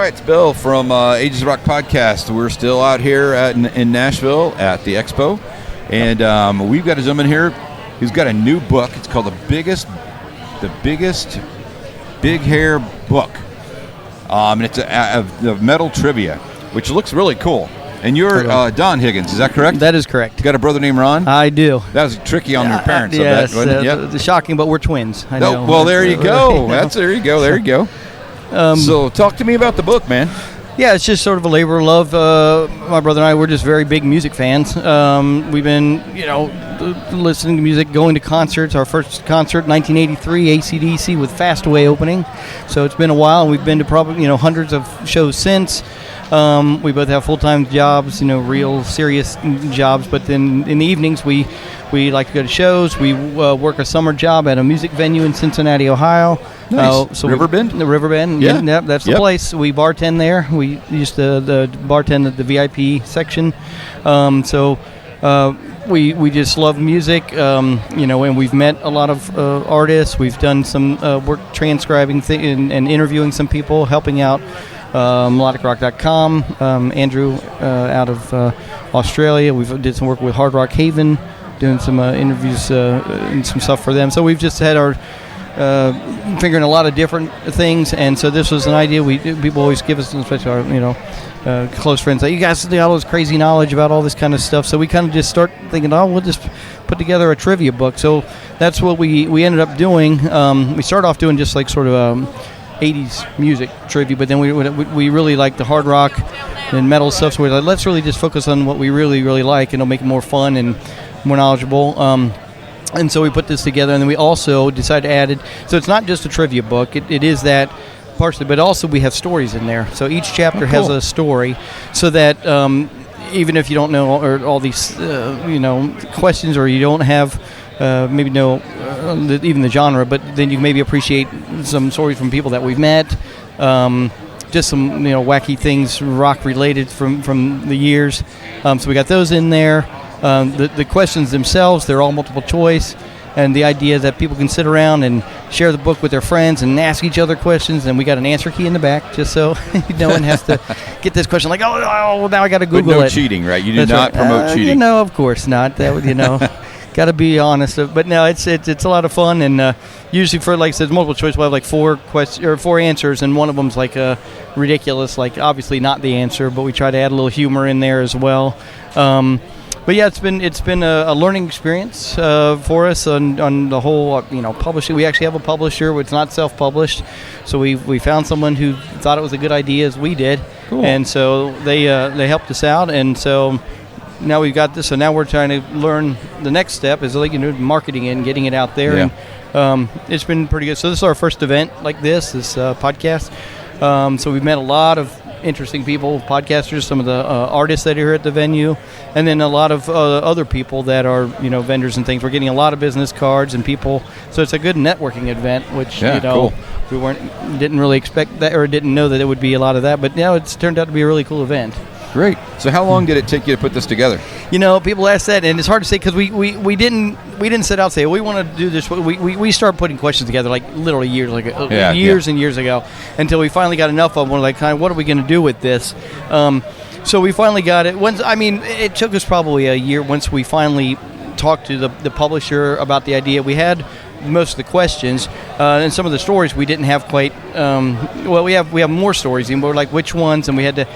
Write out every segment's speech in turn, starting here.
right, it's Bill from Ages of Rock Podcast. We're still out here in Nashville at the Expo, and we've got a gentleman here who's got a new book. It's called The Biggest Big Hair Book. And it's a metal trivia, which looks really cool. And you're Don Higgins, is that correct? That is correct. You got a brother named Ron? I do. That was tricky on your parents. Yes, I bet, wasn't it? shocking, but we're twins. I know. Well, there you go. There you go. So talk to me about the book, man. Yeah, it's just sort of a labor of love. My brother and I, we're just very big music fans. We've been, listening to music, going to concerts. Our first concert, 1983, AC/DC with Fastaway opening. So it's been a while, and we've been to probably, hundreds of shows since. We both have full-time jobs, real serious jobs. But then in the evenings, we like to go to shows. We work a summer job at a music venue in Cincinnati, Ohio. Nice. Riverbend? The Riverbend. Yeah, that's the place. We bartend there. We used to bartend at the VIP section. We just love music, and we've met a lot of artists. We've done some work transcribing and interviewing some people, helping out melodicrock.com. Andrew out of Australia. We've did some work with Hard Rock Haven, doing some interviews and some stuff for them. So we've just had our figuring a lot of different things, and so this was an idea. People always give us, especially our close friends, like, you guys got all this crazy knowledge about all this kind of stuff. So we kind of just start thinking, we'll just put together a trivia book. So that's what we ended up doing. We started off doing just like sort of 80s music trivia, but then we really like the hard rock and metal stuff. So we're like, let's really just focus on what we really, really like, and it'll make it more fun and more knowledgeable. And so we put this together, and then we also decided to add it. So it's not just a trivia book. It is that partially, but also we have stories in there. So each chapter has a story, so that even if you don't know or all these questions, or you don't have maybe know even the genre, but then you maybe appreciate some stories from people that we've met. Just some wacky things, rock related from the years. So we got those in there. The questions themselves, they're all multiple choice, and the idea that people can sit around and share the book with their friends and ask each other questions, and we got an answer key in the back just so no one has to get this question like, now I got to Google it. But no cheating, right? You do not promote cheating. Of course not. That would, got to be honest. But no, it's a lot of fun, and usually for, like I said, multiple choice, we'll have like 4 questions or 4 answers, and one of them's like ridiculous, like obviously not the answer, but we try to add a little humor in there as well. But yeah, it's been a learning experience for us on the whole publishing. We actually have a publisher. It's not self-published, so we found someone who thought it was a good idea as we did, cool. And so they helped us out, and so now we've got this. So now we're trying to learn the next step is marketing it and getting it out there, and it's been pretty good. So this is our first event like this podcast. So we've met a lot of interesting people, podcasters, some of the artists that are here at the venue, and then a lot of other people that are vendors and things. We're getting a lot of business cards and people, so it's a good networking event, which cool. We didn't really expect that, or didn't know that it would be a lot of that, but now it's turned out to be a really cool event. Great. So how long did it take you to put this together? People ask that, and it's hard to say because we didn't set out and say, we want to do this. We started putting questions together like literally years and years ago, until we finally got enough of them. We're like, what are we going to do with this? So we finally got it. It took us probably a year once we finally talked to the publisher about the idea. We had most of the questions and some of the stories we didn't have quite. We have more stories, and we're like, which ones? And we had to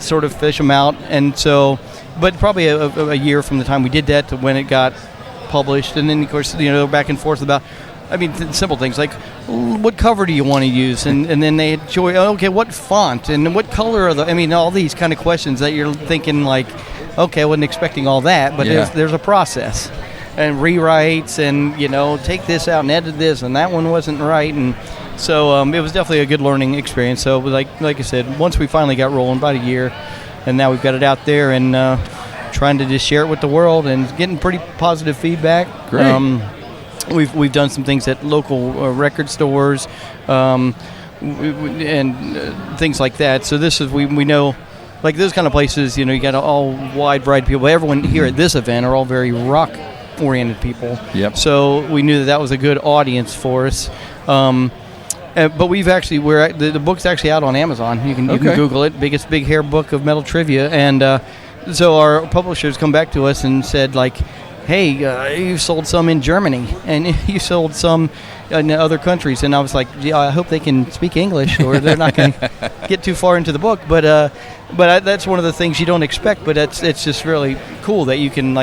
sort of fish them out. And so, but probably a year from the time we did that to when it got published. And then of course, back and forth about, simple things like, what cover do you want to use? And then they enjoy, what font and what color are all these kind of questions that you're thinking like, okay, I wasn't expecting all that, but there's a process. And rewrites, and take this out and edit this, and that one wasn't right, and so it was definitely a good learning experience. So like I said, once we finally got rolling, about a year, and now we've got it out there and trying to just share it with the world and getting pretty positive feedback. Great. We've done some things at local record stores and things like that. So this is we know. Like those kind of places, you got all wide variety of people. Everyone here at this event are all very rock-oriented people. Yep. So we knew that was a good audience for us. But the book's actually out on Amazon. You can Google it. Biggest Big Hair Book of Metal Trivia. And so our publishers come back to us and said, like, hey, you sold some in Germany and you sold some in other countries. And I was like, yeah, I hope they can speak English or they're not going to get too far into the book. But that's one of the things you don't expect. But it's just really cool that you can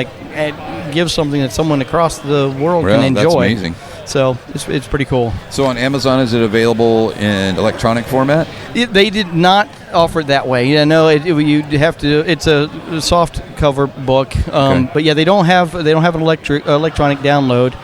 give something that someone across the world can enjoy. That's amazing. So it's pretty cool. So on Amazon, is it available in electronic format? They did not offer it that way. Yeah, no, you have to. It's a soft cover book, but yeah, they don't have an electronic download.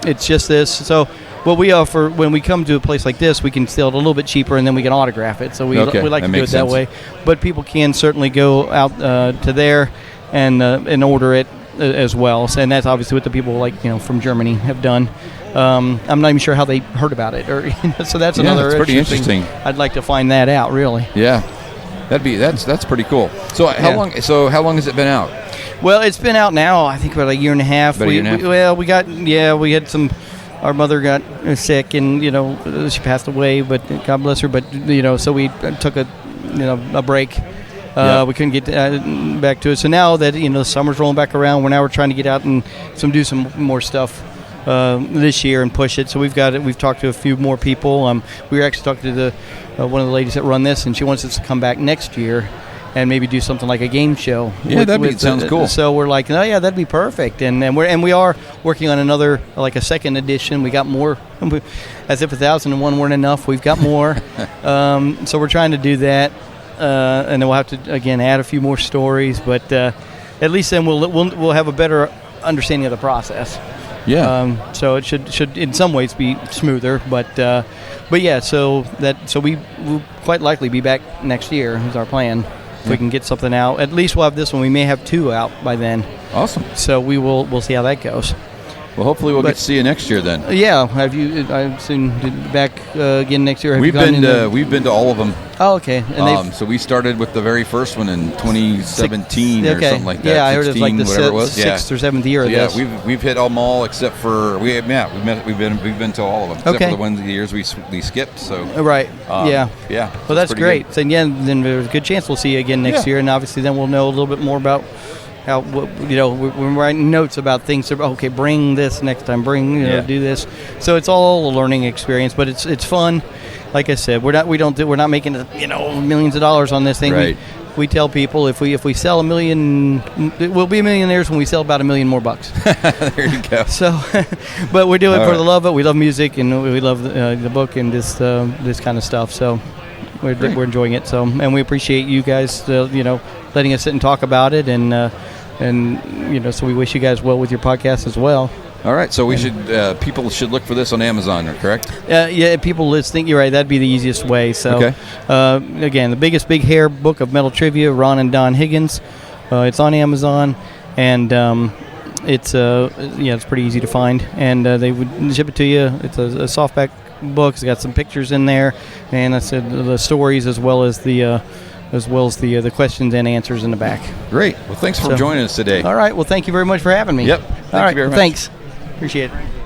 It's just this. So what we offer when we come to a place like this, we can sell it a little bit cheaper, and then we can autograph it. So we like to do it that way. But people can certainly go out to there and order it as well. So, and that's obviously what the people from Germany have done. I'm not even sure how they heard about it, so that's another. That's pretty interesting. I'd like to find that out, really. Yeah, that's pretty cool. So how long? So how long has it been out? Well, it's been out now. I think about a year and a half. We had some. Our mother got sick, and she passed away. But God bless her. But so we took a break. We couldn't get back to it. So now that the summer's rolling back around, we're trying to get out and do some more stuff this year and push it. So we've talked to a few more people. We were actually talking to one of the ladies that run this, and she wants us to come back next year and maybe do something like a game show. Yeah, sounds cool. So we're like, oh yeah, that'd be perfect. And we are working on another, like a second edition. We got more. As if 1001 weren't enough, we've got more. So we're trying to do that. And then we'll have to again add a few more stories, but at least then we'll have a better understanding of the process. Yeah. So it should in some ways be smoother, but yeah. So we will quite likely be back next year is our plan. If we can get something out, at least we'll have this one. We may have 2 out by then. Awesome. So we'll see how that goes. Well, hopefully we'll get to see you next year then. Yeah. Have you? I've seen back again next year. We've been to all of them. Oh, okay. And so we started with the very first one in 2017 or something like that. Yeah, I heard it was like the 6th or 7th year of this. Yeah, we've hit them all except for we've been to all of them except for the years we skipped. So right. Yeah. Well, that's great. Good. So then there's a good chance we'll see you again next year, and obviously then we'll know a little bit more about. How we're writing notes about things. Okay, bring this next time. Do this. So it's all a learning experience, but it's fun. Like I said, we're not making millions of dollars on this thing. Right. We tell people if we sell 1 million, we'll be millionaires when we sell about $1 million more bucks. There you go. So, but we're doing it for the love of it. We love music and we love the book and this kind of stuff. So we're enjoying it. So and we appreciate you guys letting us sit and talk about it and so we wish you guys well with your podcast as well. All right, so we should people should look for this on Amazon, correct? Yeah, people listening, you're right. That'd be the easiest way. So, again, the biggest big hair book of metal trivia, Ron and Don Higgins. It's on Amazon, and it's pretty easy to find. And they would ship it to you. It's a softback book. It's got some pictures in there, and I said the stories as well as the questions and answers in the back. Great. Well, thanks for joining us today. All right. Well, thank you very much for having me. Yep. Thank you very much. Thanks. Appreciate it.